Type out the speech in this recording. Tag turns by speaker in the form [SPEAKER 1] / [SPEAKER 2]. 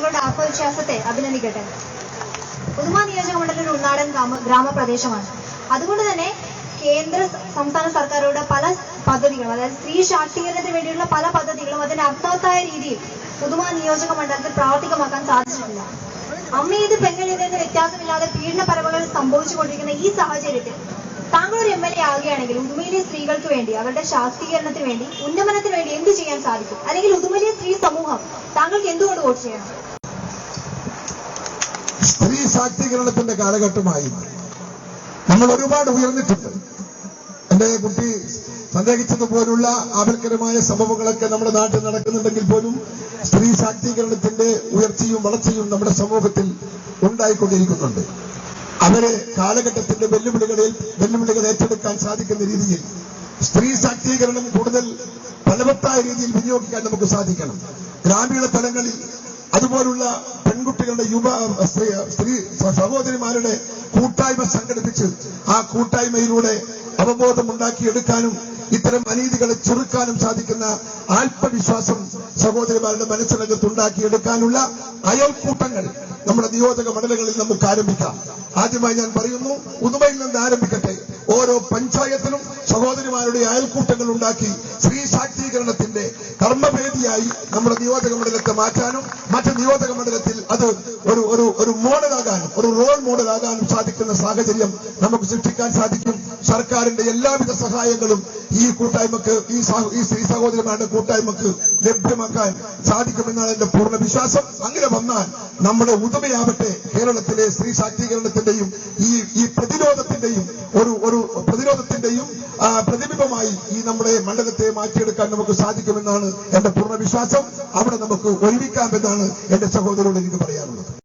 [SPEAKER 1] താങ്കളുടെ ആത്മവിശ്വാസത്തെ അഭിനന്ദിക്കട്ടെ. ഉദുമ നിയോജക മണ്ഡലം ഒരു ഉൾനാടൻ ഗ്രാമപ്രദേശമാണ്. അതുകൊണ്ട് തന്നെ കേന്ദ്ര സംസ്ഥാന സർക്കാരുകളുടെ പല പദ്ധതികളും, അതായത് സ്ത്രീ ശാക്തീകരണത്തിന് വേണ്ടിയുള്ള പല പദ്ധതികളും അതിന്റെ അർത്ഥവത്തായ രീതിയിൽ ഉദുമ നിയോജക മണ്ഡലത്തിൽ പ്രാവർത്തികമാക്കാൻ സാധിച്ചിട്ടില്ല. അമ്മയേത് പെണ്ണിനെന്ന് വ്യത്യാസമില്ലാതെ പീഡന പരമ്പരകൾ സംഭവിച്ചുകൊണ്ടിരിക്കുന്ന ഈ സാഹചര്യത്തിൽ താങ്കൾ ഒരു MLA ആകുകയാണെങ്കിൽ ഉദുമയിലെ സ്ത്രീകൾക്ക് വേണ്ടി, അവരുടെ ശാക്തീകരണത്തിന് വേണ്ടി, ഉന്നമനത്തിന് വേണ്ടി എന്ത് ചെയ്യാൻ സാധിക്കും? അല്ലെങ്കിൽ ഉദുമയിലെ സ്ത്രീ സമൂഹം താങ്കൾക്ക് എന്തുകൊണ്ട് വോട്ട് ചെയ്യണം?
[SPEAKER 2] സ്ത്രീ ശാക്തീകരണത്തിന്റെ കാലഘട്ടമായി നമ്മൾ ഒരുപാട് ഉയർന്നിട്ടുണ്ട്. എന്റെ കുട്ടി സന്ദേഹിച്ചതുപോലുള്ള ആപൽക്കരമായ സംഭവങ്ങളൊക്കെ നമ്മുടെ നാട്ടിൽ നടക്കുന്നുണ്ടെങ്കിൽ പോലും സ്ത്രീ ശാക്തീകരണത്തിന്റെ ഉയർച്ചയും വളർച്ചയും നമ്മുടെ സമൂഹത്തിൽ ഉണ്ടായിക്കൊണ്ടിരിക്കുന്നുണ്ട്. അവരെ കാലഘട്ടത്തിന്റെ വെല്ലുവിളികൾ ഏറ്റെടുക്കാൻ സാധിക്കുന്ന രീതിയിൽ സ്ത്രീ ശാക്തീകരണം കൂടുതൽ ഫലവത്തായ രീതിയിൽ വിനിയോഗിക്കാൻ നമുക്ക് സാധിക്കണം. ഗ്രാമീണ തലങ്ങളിൽ അതുപോലുള്ള പെൺകുട്ടികളുടെ സ്ത്രീ സഹോദരിമാരുടെ കൂട്ടായ്മ സംഘടിപ്പിച്ച് ആ കൂട്ടായ്മയിലൂടെ അവബോധം ഉണ്ടാക്കിയെടുക്കാനും ഇത്തരം അനീതികളെ ചെറുക്കാനും സാധിക്കുന്ന ആത്മവിശ്വാസം സഹോദരിമാരുടെ മനസ്സിനകത്ത് ഉണ്ടാക്കിയെടുക്കാനുള്ള അയൽക്കൂട്ടങ്ങൾ നമ്മുടെ നിയോജക മണ്ഡലങ്ങളിൽ നമുക്ക് ആരംഭിക്കാം. ആദ്യമായി ഞാൻ പറയുന്നു, ഉദുമയിൽ നിന്ന് ആരംഭിക്കട്ടെ. ഓരോ പഞ്ചായത്തിലും സഹോദരിമാരുടെ അയൽക്കൂട്ടങ്ങൾ ഉണ്ടാക്കി സ്ത്രീ ശാക്തീകരണത്തിന്റെ കർമ്മഭേദിയായി നമ്മുടെ നിയോജക മണ്ഡലത്തെ മാറ്റാനും മറ്റ് നിയോജക മണ്ഡലത്തിൽ അത് ഒരു മോഡലാകാനും, ഒരു റോൾ മോഡലാകാനും സാധിക്കുന്ന സാഹചര്യം നമുക്ക് സൃഷ്ടിക്കാൻ സാധിക്കും. സർക്കാരിന്റെ എല്ലാവിധ സഹായങ്ങളും ഈ കൂട്ടായ്മക്ക്, ഈ സ്ത്രീ സഹോദരിമാരുടെ കൂട്ടായ്മക്ക് ലഭ്യമാക്കാൻ സാധിക്കുമെന്നാണ് എന്റെ പൂർണ്ണ വിശ്വാസം. അങ്ങനെ വന്നാൽ നമ്മുടെ ഉദുമയാവട്ടെ കേരളത്തിലെ സ്ത്രീ ശാക്തീകരണത്തിന്റെയും ഈ പ്രതിരോധത്തിന്റെയും പ്രതിബിംബമായി ഈ നമ്മുടെ മണ്ഡലത്തെ മാറ്റിയെടുക്കാൻ നമുക്ക് സാധിക്കുമെന്നാണ് എന്റെ പൂർണ്ണ വിശ്വാസം. അവിടെ നമുക്ക് ഒരുമിക്കാമെന്നാണ് എന്റെ സഹോദരനോട് എനിക്ക് പറയാനുള്ളത്.